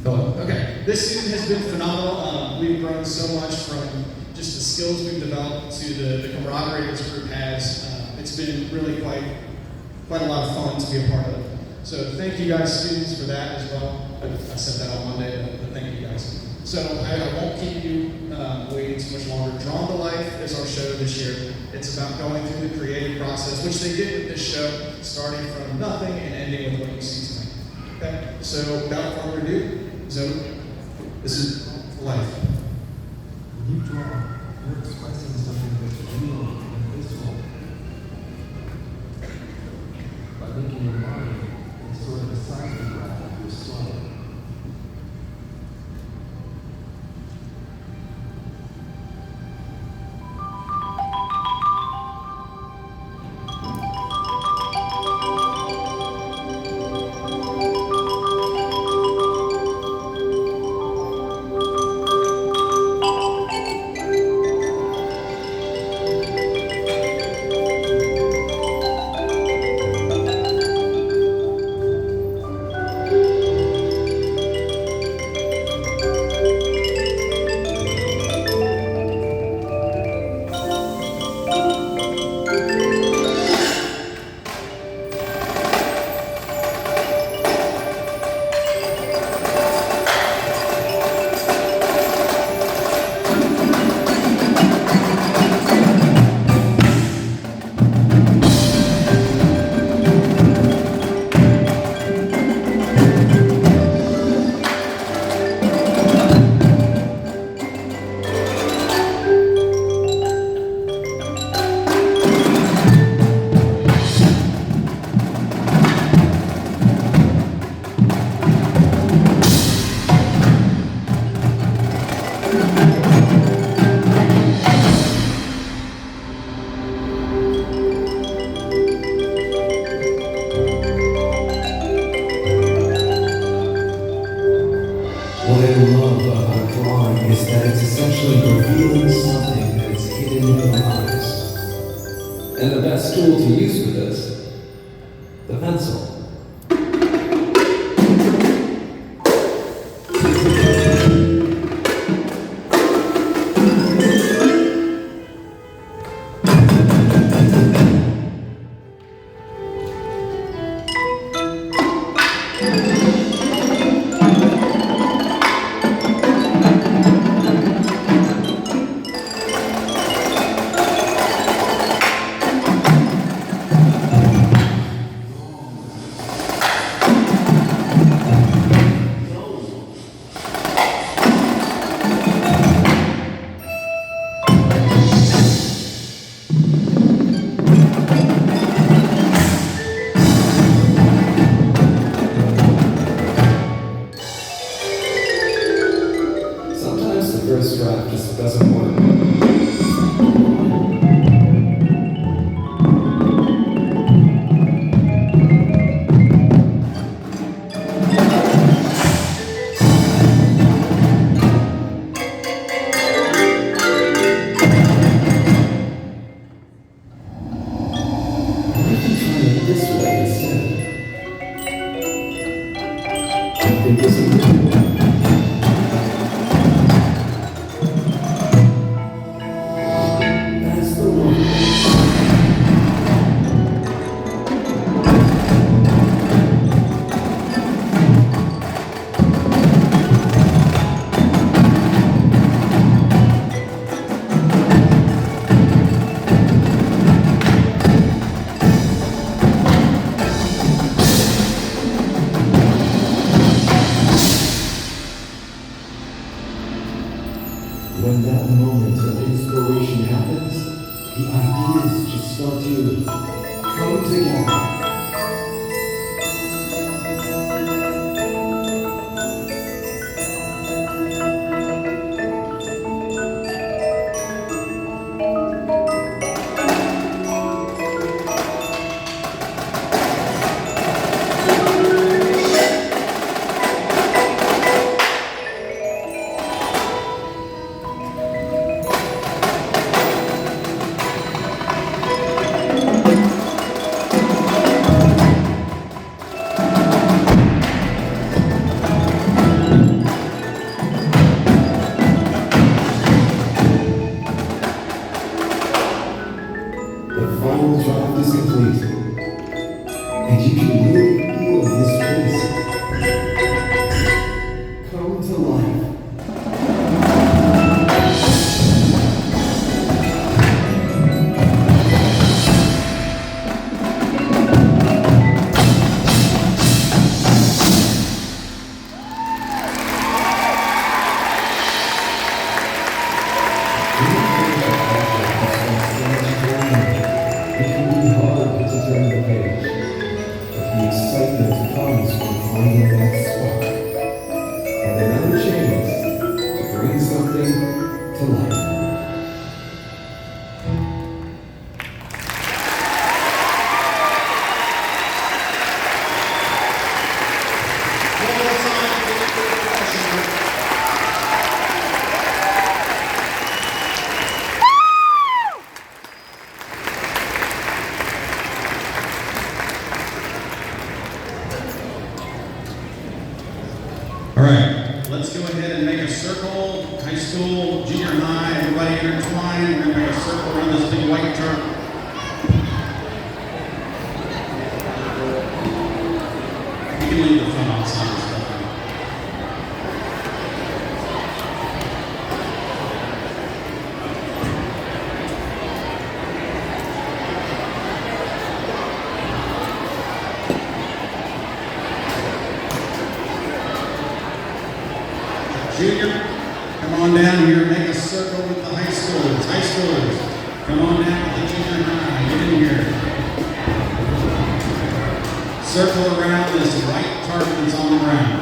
S5: Okay, this season has been phenomenal. We've grown so much from just the skills we've developed to the camaraderie this group has. It's been really quite a lot of fun to be a part of. So thank you guys, students, for that as well. I said that on Monday, but thank you guys. So I won't keep you waiting too much longer. Drawn to Life is our show this year. It's about going through the creative process, which they did with this show, starting from nothing and ending with what you see tonight. Okay, so without further ado, Zoe, this is life.
S6: When you draw, you're expressing something that's real and visceral. By making your mind it's sort of a seismograph of your soul. What I love about drawing is that it's essentially revealing something that is hidden in your eyes. And the best tool to use for this, the pencil. ideas just start to come together. The final draft is complete, and you can really feel this place come to life. It can be hard to turn the page, but the excitement comes from finding that spark and another chance to bring something to life.
S5: One more time for the percussion. All right, let's go ahead and make a circle. High school, junior high, everybody intertwine. We're gonna make a circle around this big white turtle. You can leave the fun outside and stuff. Junior, come on down here, make a circle with the high schoolers. High schoolers, come on down with the junior high, get in here. Circle around this white target that's on the ground.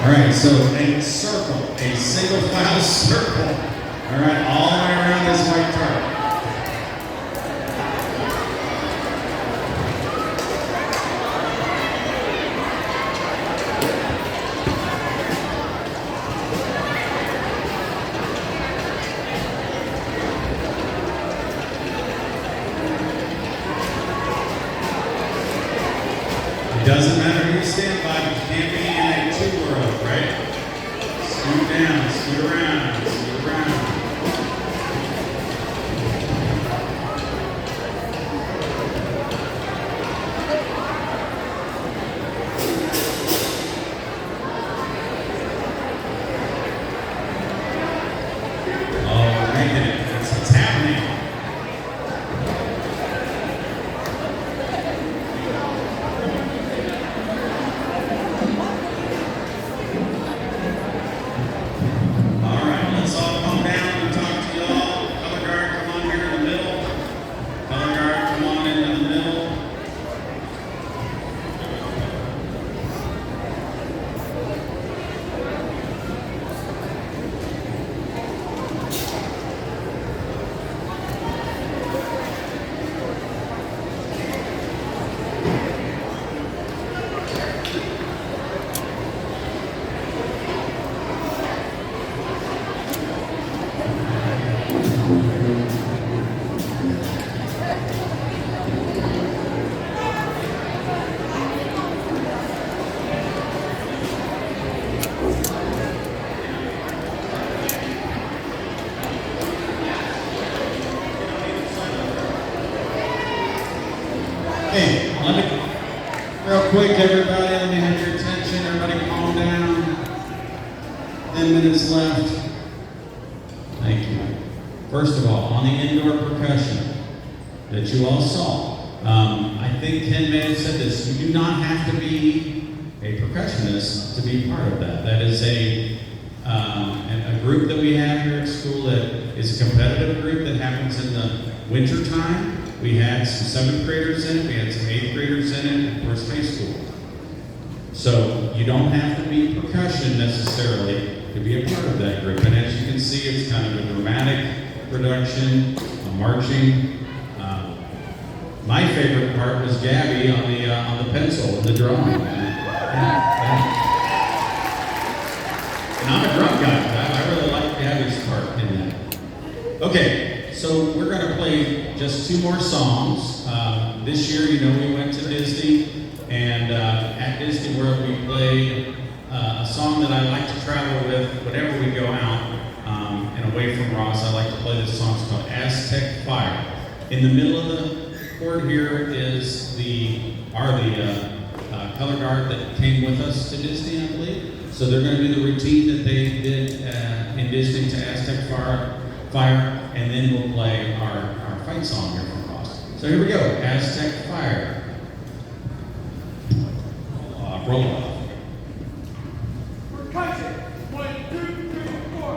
S5: All right, so a circle, a single file circle. All right, all the way around this white target. It doesn't matter who you stand by, but you can't be in a two world, right? Scoot down, scoot around, scoot around. Oh, we're making it. It's happening. All right, let's all come down and talk to y'all. Color guard, come on here in the middle. Color guard, come on into the middle. Hey, let me, real quick, everybody, let me have your attention. Everybody calm down. 10 minutes left. Thank you. First of all, on the indoor percussion that you all saw, I think Ken may have said this, you do not have to be
S1: a percussionist to be part of that. That is a group that we have here at school that is a competitive group that happens in the winter time. We had some 7th graders in it, we had some 8th graders in it, and of course high school. So you don't have to be percussion necessarily to be a part of that group. And as you can see, it's kind of a dramatic production, a marching. My favorite part was Gabby on the pencil and the drum. And I'm a drum guy. I really like Gabby's part in that. Okay, so we're going to play just 2 more songs. This year, we went to Disney, and at Disney World we play a song that I like to travel with whenever we go out and away from Ross. I like to play this song. It's called Aztec Fire. In the middle of the chord here is the color guard that came with us to Disney, I believe. So they're going to do the routine that they did in Disney to Aztec Fire, and then we'll play our fight song here from Ross. So here we go, Aztec Fire. Roll off.
S3: Percussion. 1, 2, 3, 4.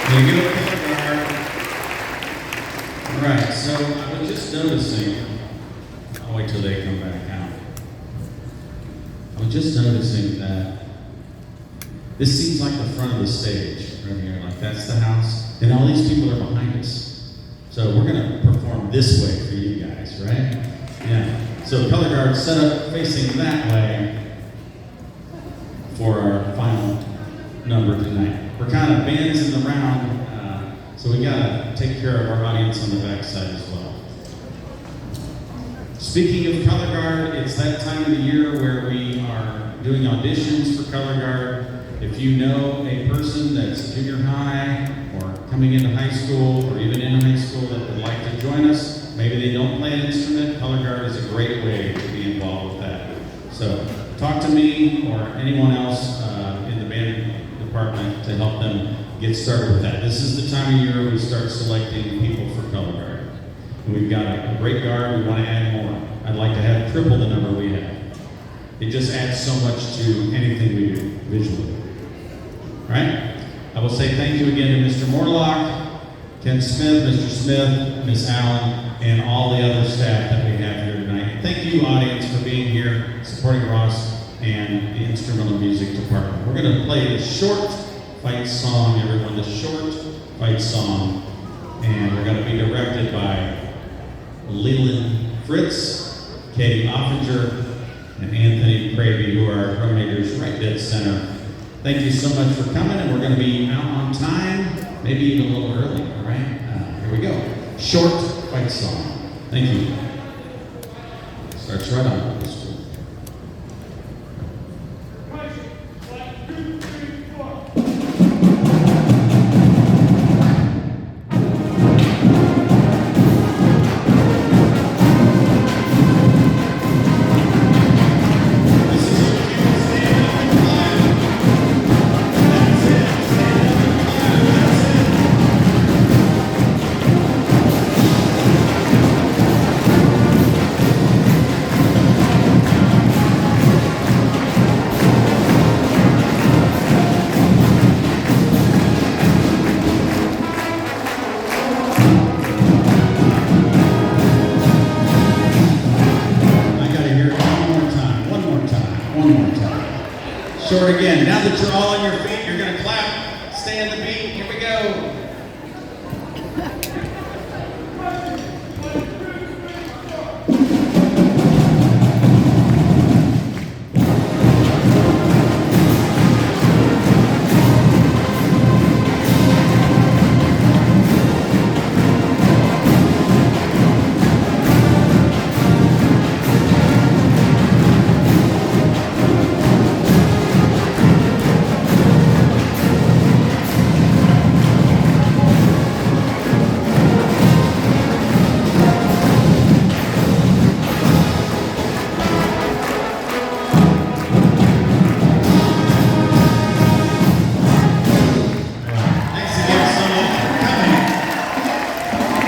S1: There you go, color guard. All right, so I was just noticing, I'll wait till they come back out. I was just noticing that this seems like the front of the stage right here, like that's the house, and all these people are behind us. So we're gonna perform this way for you guys, right? Yeah, so color guard set up facing that way for our final number tonight. We're kind of bands in the round, so we gotta take care of our audience on the backside as well. Speaking of color guard, it's that time of the year where we are doing auditions for color guard. If you know a person that's junior high or coming into high school or even in high school that would like to join us, maybe they don't play an instrument, color guard is a great way to be involved with that. So talk to me or anyone else in the band department to help them get started with that. This is the time of year we start selecting people for color guard. We've got a great guard, we want to add more. I'd like to have triple the number we have. It just adds so much to anything we do visually. Right? I will say thank you again to Mr. Morlock, Ken Smith, Mr. Smith, Ms. Allen, and all the other staff that we have here tonight. Thank you, audience, for being here, supporting Ross and the instrumental music department. We're going to play the short fight song, everyone, the short fight song, and we're going to be directed by Leland Fritz, Katie Offinger, and Anthony Cravey, who are our drum majors right dead center. Thank you so much for coming, and we're going to be out on time, maybe even a little early, all right? Here we go. Short fight song. Thank you. Starts right on. Short again. Now that you're all on your feet.